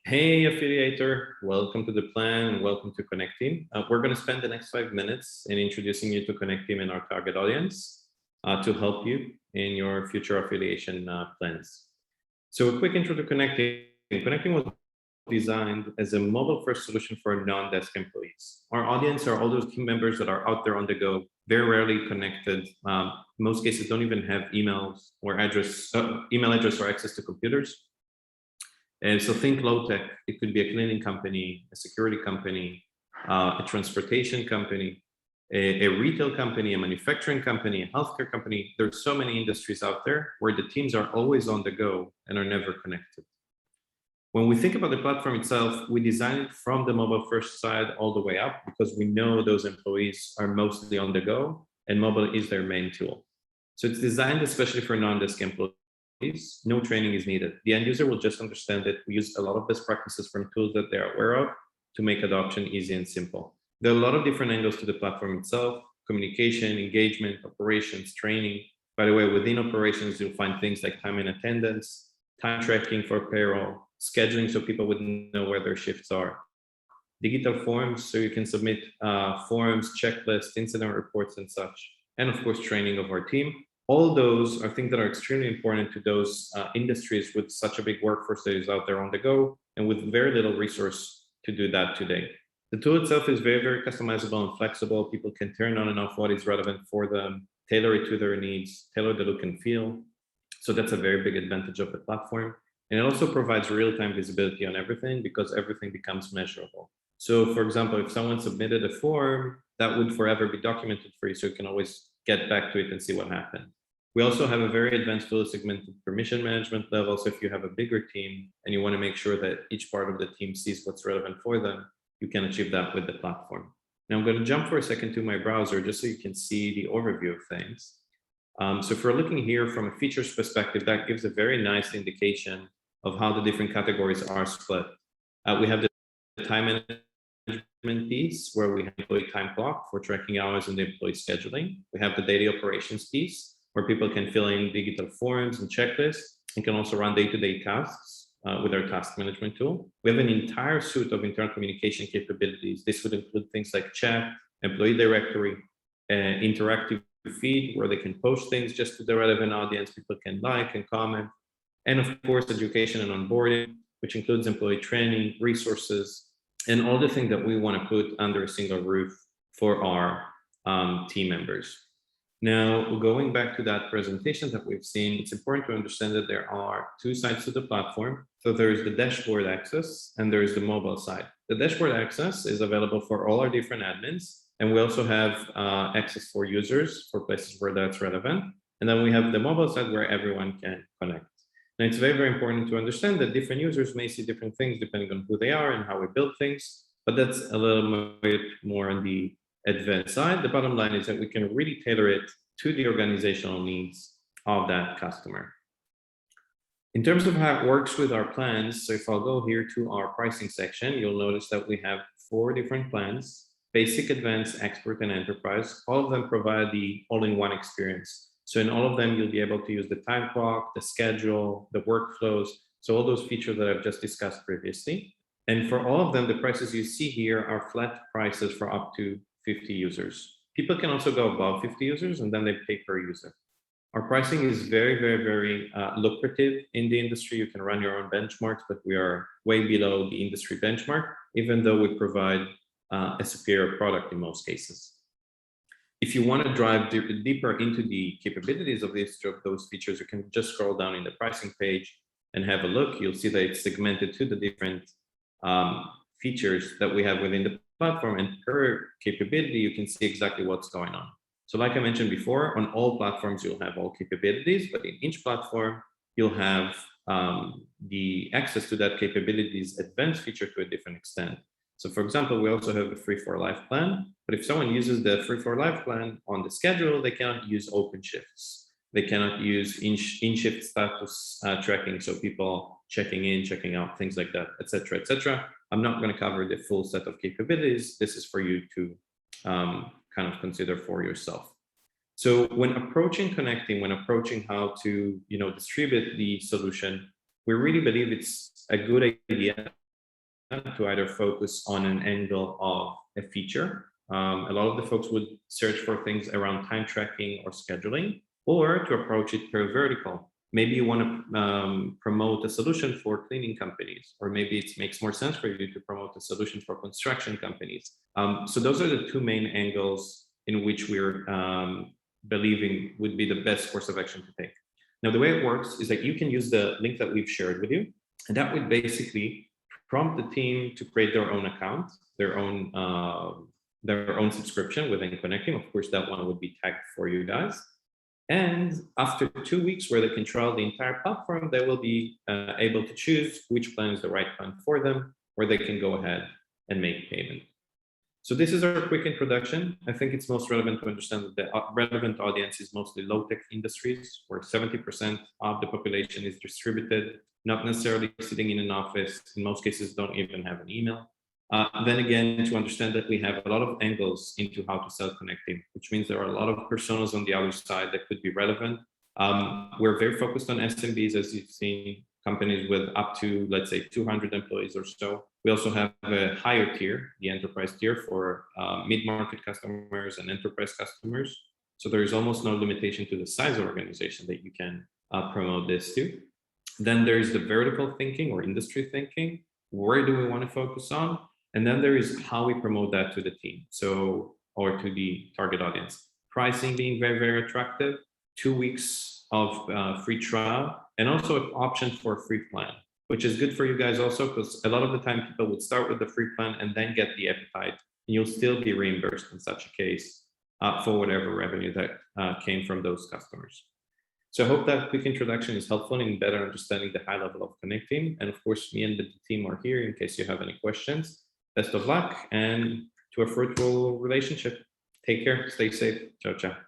Hey, affiliator, welcome to the plan and welcome to Connect Team. We're going to spend the next 5 minutes in introducing you to Connect Team and our target audience to help you in your future affiliation plans. So a quick intro to Connect Team. Connect Team was designed as a mobile-first solution for non-desk employees. Our audience are all those team members that are out there on the go, very rarely connected. In most cases, don't even have emails or email address or access to computers. And so think low tech. It could be a cleaning company, a security company, a transportation company, a retail company, a manufacturing company, a healthcare company. There's so many industries out there where the teams are always on the go and are never connected. When we think about the platform itself, we design it from the mobile first side all the way up because we know those employees are mostly on the go and mobile is their main tool. So it's designed especially for non-desk employees. No training is needed. The end user will just understand it. We use a lot of best practices from tools that they're aware of to make adoption easy and simple. There are a lot of different angles to the platform itself: communication, engagement, operations, training. By the way, within operations, you'll find things like time and attendance, time tracking for payroll, scheduling so people would know where their shifts are, digital forms so you can submit forms, checklists, incident reports, and such, and of course, training of our team. All those are things that are extremely important to those industries with such a big workforce that is out there on the go and with very little resource to do that today. The tool itself is very, very customizable and flexible. People can turn on and off what is relevant for them, tailor it to their needs, tailor the look and feel. So that's a very big advantage of the platform. And it also provides real-time visibility on everything because everything becomes measurable. So for example, if someone submitted a form, that would forever be documented for you, so you can always get back to it and see what happened. We also have a very advanced fully segmented permission management level. So if you have a bigger team and you want to make sure that each part of the team sees what's relevant for them, you can achieve that with the platform. Now I'm going to jump for a second to my browser just so you can see the overview of things. So if we're looking here from a features perspective, that gives a very nice indication of how the different categories are split. We have the time management piece where we have employee time clock for tracking hours and the employee scheduling. We have the daily operations piece where people can fill in digital forms and checklists and can also run day-to-day tasks with our task management tool. We have an entire suite of internal communication capabilities. This would include things like chat, employee directory, interactive feed where they can post things just to the relevant audience. People can like and comment. And of course, education and onboarding, which includes employee training, resources, and all the things that we want to put under a single roof for our team members. Now, going back to that presentation that we've seen, it's important to understand that there are two sides to the platform. So there is the dashboard access and there is the mobile side. The dashboard access is available for all our different admins. And we also have access for users for places where that's relevant. And then we have the mobile side where everyone can connect. Now, it's very, very important to understand that different users may see different things depending on who they are and how we build things. But that's a little bit more on the advanced side. The bottom line is that we can really tailor it to the organizational needs of that customer. In terms of how it works with our plans, so if I'll go here to our pricing section, you'll notice that we have 4 different plans: basic, advanced, expert, and enterprise. All of them provide the all-in-one experience. So in all of them, you'll be able to use the time clock, the schedule, the workflows. So all those features that I've just discussed previously. And for all of them, the prices you see here are flat prices for up to 50 users. People can also go above 50 users and then they pay per user. Our pricing is very, very, very lucrative in the industry. You can run your own benchmarks, but we are way below the industry benchmark, even though we provide a superior product in most cases. If you want to drive deeper into the capabilities of those features, you can just scroll down in the pricing page and have a look. You'll see that it's segmented to the different features that we have within the platform, and per capability, you can see exactly what's going on. So like I mentioned before, on all platforms, you'll have all capabilities, but in each platform, you'll have the access to that capabilities advanced feature to a different extent. So for example, we also have a free for life plan, but if someone uses the free for life plan on the schedule, they cannot use open shifts. They cannot use in-shift status tracking, so people checking in, checking out, things like that, et cetera, et cetera. I'm not going to cover the full set of capabilities. This is for you to kind of consider for yourself. So when approaching Connect Team, when approaching how to distribute the solution, we really believe it's a good idea to either focus on an angle of a feature. A lot of the folks would search for things around time tracking or scheduling, or to approach it per vertical. Maybe you want to promote a solution for cleaning companies, or maybe it makes more sense for you to promote a solution for construction companies. So those are the two main angles in which we're believing would be the best course of action to take. Now, the way it works is that you can use the link that we've shared with you, and that would basically prompt the team to create their own account, their own subscription within Connecteam. Of course, that one would be tagged for you guys. And after 2 weeks where they can trial the entire platform, they will be able to choose which plan is the right plan for them, or they can go ahead and make payment. So this is our quick introduction. I think it's most relevant to understand that the relevant audience is mostly low-tech industries, where 70% of the population is distributed, not necessarily sitting in an office, in most cases don't even have an email. Then again, to understand that we have a lot of angles into how to sell Connecteam, which means there are a lot of personas on the other side that could be relevant. We're very focused on SMBs, as you've seen, companies with up to, let's say, 200 employees or so. We also have a higher tier, the enterprise tier, for mid-market customers and enterprise customers. So there is almost no limitation to the size of organization that you can promote this to. Then there's the vertical thinking or industry thinking. Where do we want to focus on? And then there is how we promote that to the team, or to the target audience. Pricing being very, very attractive, 2 weeks of free trial, and also an option for a free plan, which is good for you guys also, because a lot of the time people would start with the free plan and then get the appetite, and you'll still be reimbursed in such a case for whatever revenue that came from those customers. So I hope that quick introduction is helpful in better understanding the high level of Connecteam. And of course, me and the team are here in case you have any questions. Best of luck and to a fruitful relationship. Take care, stay safe. Ciao, ciao.